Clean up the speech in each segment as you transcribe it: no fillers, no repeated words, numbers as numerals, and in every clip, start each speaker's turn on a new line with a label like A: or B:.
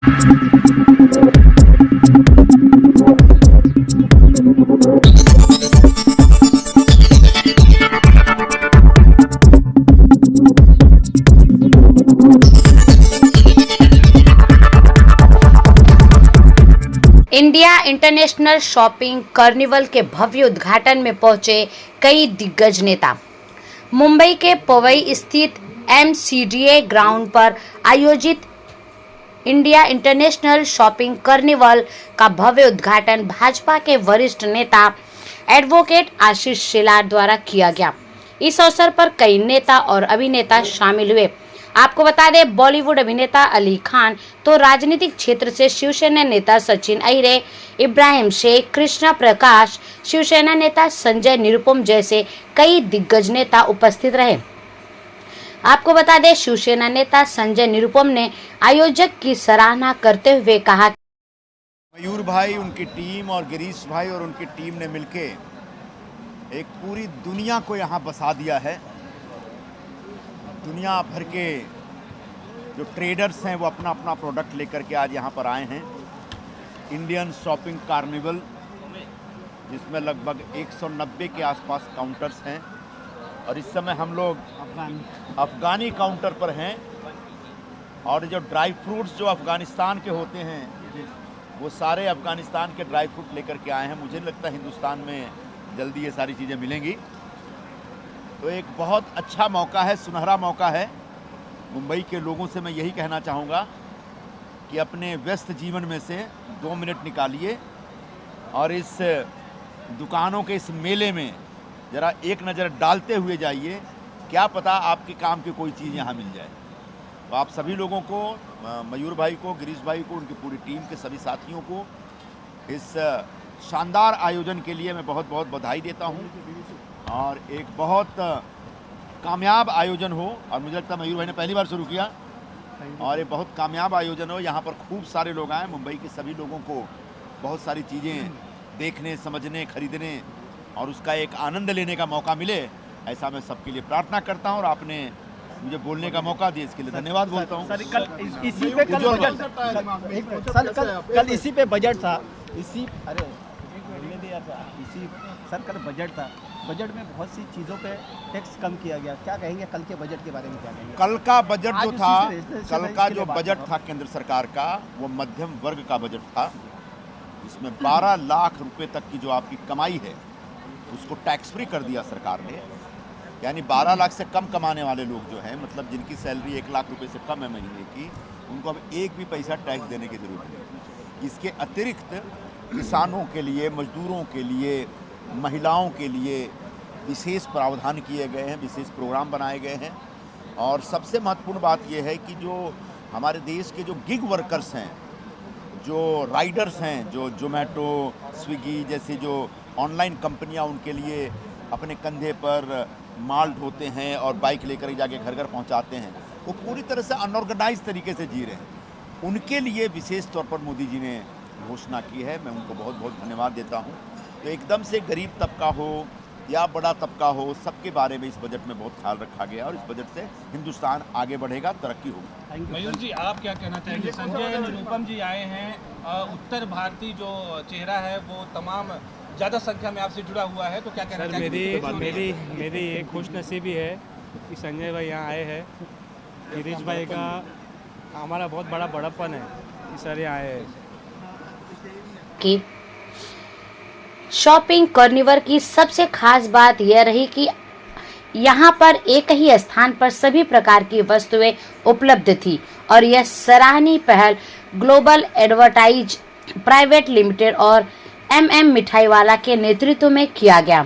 A: India international shopping carnival के भव्य उद्घाटन में पहुंचे कई दिग्गज नेता। मुंबई के पवई स्थित MCDA ग्राउंड पर आयोजित इंडिया इंटरनेशनल शॉपिंग कार्निवल का भव्य उद्घाटन भाजपा के वरिष्ठ नेता एडवोकेट आशीष शेलार द्वारा किया गया। इस अवसर पर कई नेता और अभिनेता शामिल हुए। आपको बता दें, बॉलीवुड अभिनेता अली खान तो राजनीतिक क्षेत्र से शिवसेना नेता सचिन अहिरे, इब्राहिम शेख, कृष्णा प्रकाश, शिवसेना नेता संजय निरुपम जैसे कई दिग्गज नेता उपस्थित रहे। आपको बता दें, शिवसेना नेता संजय निरुपम ने आयोजक की सराहना करते हुए कहा,
B: मयूर भाई, उनकी टीम और गिरीश भाई और उनकी टीम ने मिलके एक पूरी दुनिया को यहाँ बसा दिया है। दुनिया भर के जो ट्रेडर्स हैं वो अपना अपना प्रोडक्ट लेकर के आज यहाँ पर आए हैं। इंडियन शॉपिंग कार्निवल, जिसमें लगभग 190 के आसपास काउंटर्स हैं और इस समय हम लोग अफ़गानी काउंटर पर हैं। और जो ड्राई फ्रूट्स जो अफ़गानिस्तान के होते हैं वो सारे अफ़गानिस्तान के ड्राई फ्रूट लेकर के आए हैं। मुझे नहीं लगता हिंदुस्तान में जल्दी ये सारी चीज़ें मिलेंगी। तो एक बहुत अच्छा मौका है, सुनहरा मौका है। मुंबई के लोगों से मैं यही कहना चाहूँगा कि अपने व्यस्त जीवन में से 2 मिनट निकालिए और इस दुकानों के इस मेले में ज़रा एक नज़र डालते हुए जाइए। क्या पता आपके काम की कोई चीज़ यहाँ मिल जाए। तो आप सभी लोगों को, मयूर भाई को, गिरीश भाई को, उनकी पूरी टीम के सभी साथियों को इस शानदार आयोजन के लिए मैं बहुत बहुत बधाई देता हूँ और एक बहुत कामयाब आयोजन हो। और मुझे लगता है मयूर भाई ने पहली बार शुरू किया और ये बहुत कामयाब आयोजन हो। यहाँ पर खूब सारे लोग आए, मुंबई के सभी लोगों को बहुत सारी चीज़ें देखने, समझने, खरीदने और उसका एक आनंद लेने का मौका मिले, ऐसा मैं सबके लिए प्रार्थना करता हूँ। और आपने मुझे बोलने का मौका दिया, इसके लिए धन्यवाद बोलता हूँ।
C: सर, कल इसी पे बजट था, सर कल बजट था। बजट में बहुत सी चीज़ों पे टैक्स कम किया गया। क्या कहेंगे कल के बजट के बारे में? क्या कहेंगे?
B: कल का बजट जो था, कल का जो बजट था केंद्र सरकार का, वो मध्यम वर्ग का बजट था। इसमें 12 लाख रुपए तक की जो आपकी कमाई है उसको टैक्स फ्री कर दिया सरकार ने। यानी 12 लाख से कम कमाने वाले लोग जो हैं, मतलब जिनकी सैलरी 1 लाख रुपए से कम है महीने की, उनको अब एक भी पैसा टैक्स देने की जरूरत नहीं। इसके अतिरिक्त किसानों के लिए, मजदूरों के लिए, महिलाओं के लिए विशेष प्रावधान किए गए हैं, विशेष प्रोग्राम बनाए गए हैं। और सबसे महत्वपूर्ण बात यह है कि जो हमारे देश के जो गिग वर्कर्स हैं, जो राइडर्स हैं, जो जोमेटो, स्विगी जैसे जो ऑनलाइन कंपनियां उनके लिए अपने कंधे पर माल ढोते हैं और बाइक लेकर जाके घर घर पहुंचाते हैं, वो पूरी तरह से अनऑर्गेनाइज तरीके से जी रहे हैं। उनके लिए विशेष तौर पर मोदी जी ने घोषणा की है। मैं उनको बहुत बहुत धन्यवाद देता हूँ। तो एकदम से गरीब तबका हो या बड़ा तबका हो, सबके बारे में इस बजट में बहुत ख्याल रखा गया और इस बजट से हिंदुस्तान आगे बढ़ेगा, तरक्की होगी।
D: मयूर जी, आप क्या कहना चाहेंगे? संजय निरुपम जी आए हैं, उत्तर भारतीय जो चेहरा है वो तमाम ज़्यादा संख्या में आपसे जुड़ा हुआ है, तो क्या कहना चाहेंगे?
E: मेरी एक खुशनसीबी है कि संजय भाई यहाँ आए हैं। गिरीश भाई का हमारा बहुत बड़ा बड़प्पन है कि सर यहाँ आए हैं।
A: कि शॉपिंग कार्निवल की सबसे खास बात यह रही कि यहाँ पर एक ही स्थान पर सभी प्रकार की वस्तुएं उपलब्ध थी और यह सराहनीय पहल ग्लोबल एडवर्टाइज प्राइवेट लिमिटेड और MM मिठाईवाला के नेतृत्व में किया गया।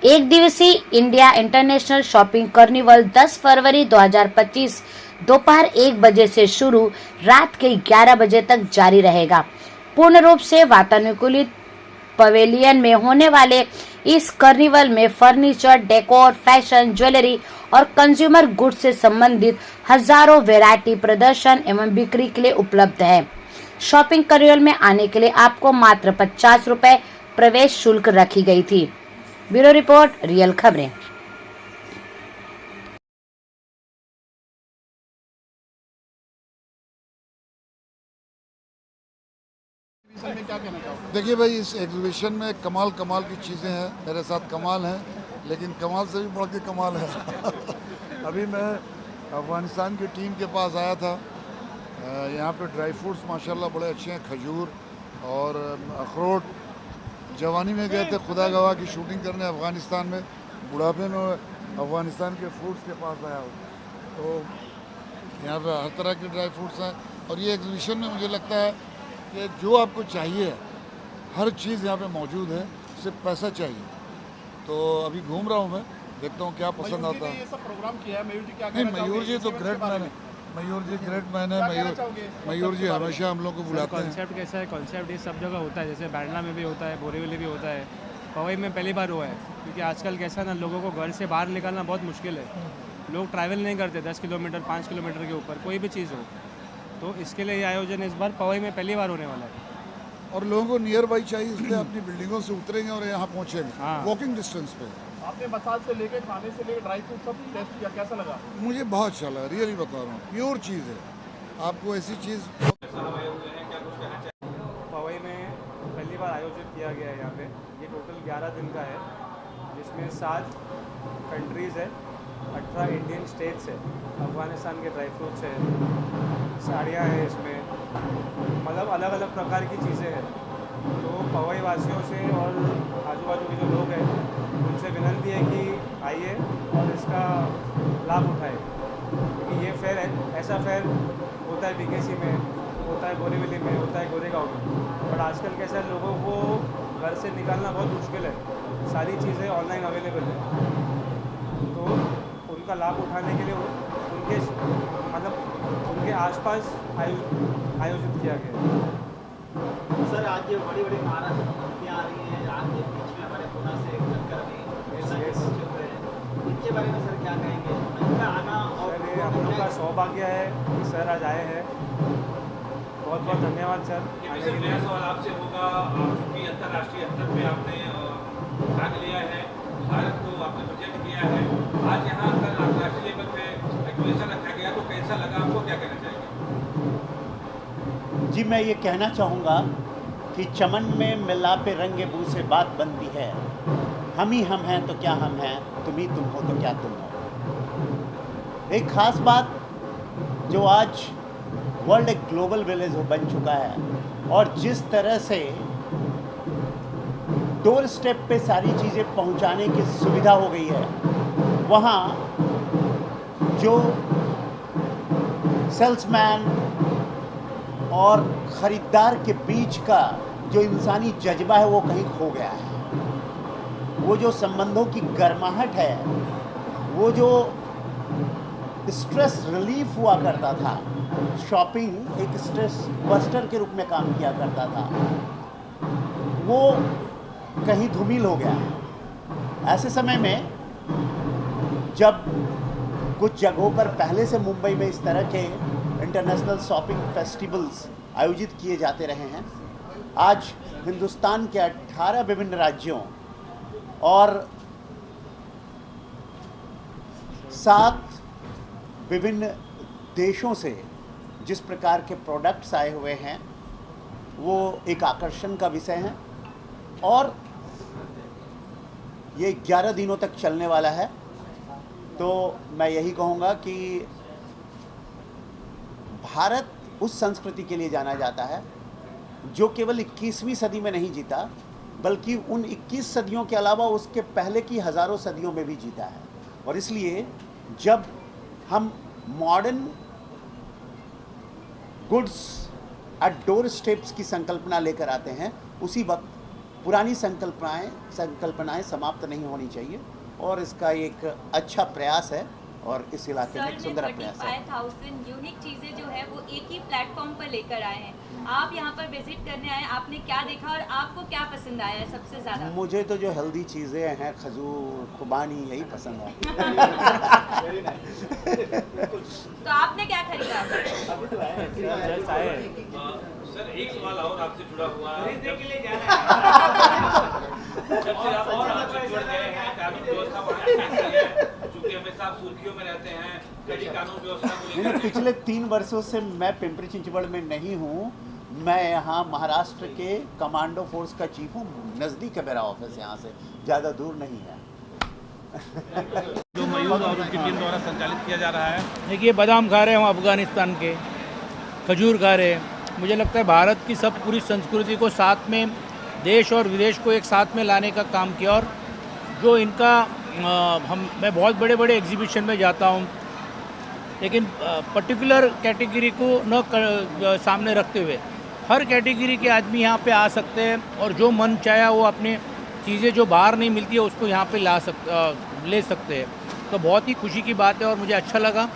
A: एक दिवसीय इंडिया इंटरनेशनल शॉपिंग कार्निवल 10 फरवरी 2025 दोपहर 1 बजे से शुरू रात के 11 बजे तक जारी रहेगा। पूर्ण रूप से वातानुकूलित पवेलियन में होने वाले इस कार्निवल में फर्नीचर, डेकोर, फैशन, ज्वेलरी और कंज्यूमर गुड्स से संबंधित हजारों वैरायटी प्रदर्शन एवं बिक्री के लिए उपलब्ध है। शॉपिंग कार्निवल में आने के लिए आपको मात्र 50 रुपए प्रवेश शुल्क रखी गई थी। ब्यूरो रिपोर्ट, रियल खबरें।
D: एग्जीबिशन में, क्या कहना चाहोगे?
F: देखिए भाई, इस एग्जीबिशन में कमाल कमाल की चीज़ें हैं। मेरे साथ कमाल हैं, लेकिन कमाल से भी बढ़ के कमाल है। अभी मैं अफ़गानिस्तान की टीम के पास आया था। यहाँ पे ड्राई फ्रूट्स माशाल्लाह बड़े अच्छे हैं, खजूर और अखरोट। जवानी में गए थे खुदा गवाह की शूटिंग करने अफ़गानिस्तान में, बुढ़ापे में अफ़गानिस्तान के फ्रूट्स के पास आया हूँ। तो यहाँ पे हर तरह के ड्राई फ्रूट्स हैं और ये एग्जीबिशन में मुझे लगता है कि जो आपको चाहिए हर चीज़ यहाँ पे मौजूद है, सिर्फ पैसा चाहिए। तो अभी घूम रहा हूँ मैं, देखता हूँ क्या पसंद आता है।
D: ये सब प्रोग्राम किया है, मयूर जी क्या
F: नहीं,
D: कहना चाहोगे?
F: मयूर जी तो ग्रेट मैन है। मयूर जी ग्रेट मैन है। मयूर जी हमेशा हम लोग को बुलाते हैं।
E: कॉन्सेप्ट कैसा है? कॉन्सेप्ट ये सब जगह होता है, जैसे बैंडला में भी होता है, बोरीवली भी होता है, पवई में पहली बार हुआ है। क्योंकि आजकल कैसा ना, लोगों को घर से बाहर निकलना बहुत मुश्किल है। लोग ट्रैवल नहीं करते 10 किलोमीटर 5 किलोमीटर के ऊपर कोई भी चीज़ हो। तो इसके लिए ये आयोजन इस बार पवई में पहली बार होने वाला है।
F: और लोगों को नियर बाई चाहिए, इसलिए अपनी बिल्डिंगों से उतरेंगे और यहाँ पहुँचेंगे
E: हाँ।
F: वॉकिंग डिस्टेंस पे।
D: आपने मसाज से लेके खाने से लेके ड्राई फ्रूट सब टेस्ट किया, कैसा लगा?
F: मुझे बहुत अच्छा लगा, रियली बता रहा हूँ, प्योर चीज़ है। आपको ऐसी चीज़
E: पवई में पहली बार आयोजित किया गया है यहाँ पे। ये टोटल 11 दिन का है, जिसमें 7 कंट्रीज़ है, 18 इंडियन स्टेट्स है, अफ़गानिस्तान के ड्राई फ्रूट्स है, साड़ियाँ हैं इसमें, मतलब अलग अलग प्रकार की चीज़ें हैं। तो पवई वासियों से और आजू बाजू के जो लोग हैं उनसे विनती है कि आइए और इसका लाभ उठाएं। क्योंकि ये फेयर है, ऐसा फेयर होता है बीकेसी में, होता है बोरीवली में, होता है गोरेगांव में। बट आजकल कैसा है, लोगों को घर से निकालना बहुत मुश्किल है, सारी चीज़ें ऑनलाइन अवेलेबल है। तो उनका लाभ उठाने के लिए उनके मतलब उनके आसपास आयोजित किया गया है।
C: सर आज ये बड़ी बड़ी महाराष्ट्र कंपनियाँ आ रही हैं, आज के बीच में हमारे पुणे से चक्कर में पहुँचे हुए हैं, इनके बारे में सर क्या कहेंगे? इनका आना और
E: हम लोग का सौभाग्य है कि सर आज आए हैं। बहुत बहुत धन्यवाद सर आने के लिए।
D: सवाल आपसे होगा, क्योंकि अंतर्राष्ट्रीय स्तर पे आपने भाग लिया है, भारत को आपने प्रेजेंट किया है, आज यहाँ कल अंतर्राष्ट्रीय लेवल पे एक्विजिशन रखा गया, तो कैसा लगा आपको, क्या कहना चाहिए?
G: जी, मैं ये कहना चाहूँगा कि चमन में मिलापे रंगे बू से बात बनती है। हम ही हम हैं तो क्या हम हैं, तुम ही तुम हो तो क्या तुम हो। एक ख़ास बात जो आज वर्ल्ड एक ग्लोबल विलेज बन चुका है और जिस तरह से डोर स्टेप पे सारी चीज़ें पहुंचाने की सुविधा हो गई है, वहाँ जो सेल्समैन और ख़रीदार के बीच का जो इंसानी जज्बा है वो कहीं खो गया है। वो जो संबंधों की गर्माहट है, वो जो स्ट्रेस रिलीफ हुआ करता था, शॉपिंग एक स्ट्रेस बस्टर के रूप में काम किया करता था, वो कहीं धूमिल हो गया है। ऐसे समय में जब कुछ जगहों पर पहले से मुंबई में इस तरह के इंटरनेशनल शॉपिंग फेस्टिवल्स आयोजित किए जाते रहे हैं, आज हिंदुस्तान के 18 विभिन्न राज्यों और 7 विभिन्न देशों से जिस प्रकार के प्रोडक्ट्स आए हुए हैं वो एक आकर्षण का विषय है और ये 11 दिनों तक चलने वाला है। तो मैं यही कहूँगा कि भारत उस संस्कृति के लिए जाना जाता है जो केवल 21वीं सदी में नहीं जीता, बल्कि उन 21 सदियों के अलावा उसके पहले की हज़ारों सदियों में भी जीता है। और इसलिए जब हम modern goods at door steps की संकल्पना लेकर आते हैं, उसी वक्त पुरानी संकल्पनाएं समाप्त नहीं होनी चाहिए और इसका एक अच्छा प्रयास है और इस इलाके में एक सुंदर प्रयास है।
H: 35,000 यूनिक चीज़ें जो है वो एक ही प्लेटफॉर्म पर लेकर आए हैं। आप यहाँ पर विजिट करने आए, आपने क्या देखा और आपको क्या पसंद आया है सबसे ज़्यादा?
G: मुझे तो जो हेल्दी चीज़ें हैं, खजूर, खुबानी, यही पसंद है।
H: तो आपने क्या खरीदा?
D: सर एक सवाल और आपसे जुड़ा हुआ है, जब से आप जुड़ गए हैं, कानून व्यवस्था बढ़ाई है, चूंकि हमेशा आप सुर्खियों में रहते हैं, कड़ी कानून व्यवस्था को लेकर।
G: पिछले 3 वर्षों से मैं पिंपरी चिंचवड़ में नहीं हूँ, मैं यहाँ महाराष्ट्र के कमांडो फोर्स का चीफ हूँ, नज़दीक है मेरा ऑफिस यहाँ से, ज़्यादा दूर नहीं है।
D: जो मयूर और उनकी टीम द्वारा संचालित किया जा रहा है,
I: देखिए बादाम खा रहे हैं हम अफ़गानिस्तान के, खजूर खा रहे हैं। मुझे लगता है भारत की सब पूरी संस्कृति को साथ में, देश और विदेश को एक साथ में लाने का काम किया। और जो इनका मैं बहुत बड़े बड़े एग्जीबिशन में जाता हूँ, लेकिन पर्टिकुलर कैटेगरी को सामने रखते हुए हर कैटेगरी के आदमी यहाँ पे आ सकते हैं और जो मन चाहे वो अपने चीज़ें जो बाहर नहीं मिलती है उसको यहाँ पे ले सकते हैं। तो बहुत ही खुशी की बात है और मुझे अच्छा लगा।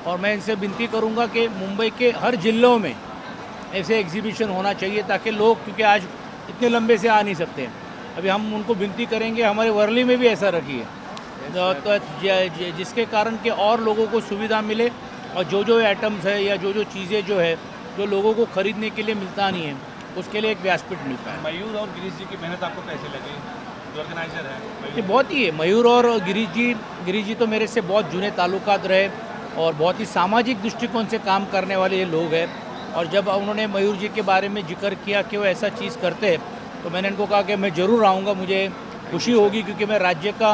I: और मैं इनसे विनती करूँगा कि मुंबई के हर जिलों में ऐसे एग्जीबिशन होना चाहिए, ताकि लोग, क्योंकि आज इतने लंबे से आ नहीं सकते, अभी हम उनको विनती करेंगे हमारे वर्ली में भी ऐसा रखिए, तो जिसके कारण के और लोगों को सुविधा मिले और जो आइटम्स है या जो चीज़ें जो है जो लोगों को ख़रीदने के लिए मिलता नहीं है, उसके लिए एक व्यासपीठ मिलता है।
D: मयूर और गिरीश जी की मेहनत आपको कैसे लगी? जो ऑर्गेनाइजर है
I: ये बहुत ही है। मयूर और गिरीश जी तो मेरे से बहुत जुने ताल्लुकात रहे और बहुत ही सामाजिक दृष्टिकोण से काम करने वाले ये लोग हैं। और जब उन्होंने मयूर जी के बारे में जिक्र किया कि वो ऐसा चीज़ करते हैं, तो मैंने इनको कहा कि मैं ज़रूर आऊँगा, मुझे खुशी होगी, क्योंकि मैं राज्य का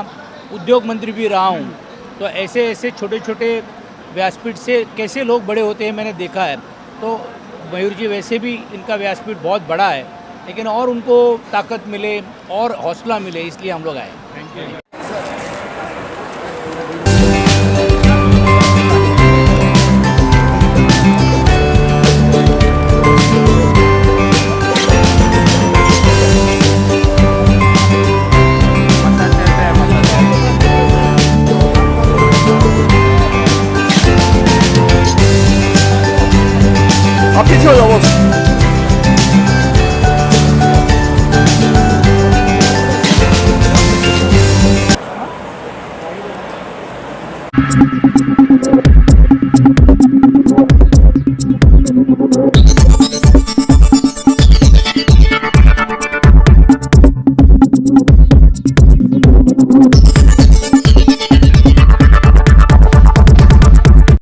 I: उद्योग मंत्री भी रहा हूँ। तो ऐसे छोटे छोटे व्यासपीठ से कैसे लोग बड़े होते हैं मैंने देखा है। तो मयूर जी वैसे भी इनका व्यासपीठ बहुत बड़ा है, लेकिन और उनको ताकत मिले और हौसला मिले, इसलिए हम लोग आए।
D: Thank you.
F: आप पीछे हो जाओ बस।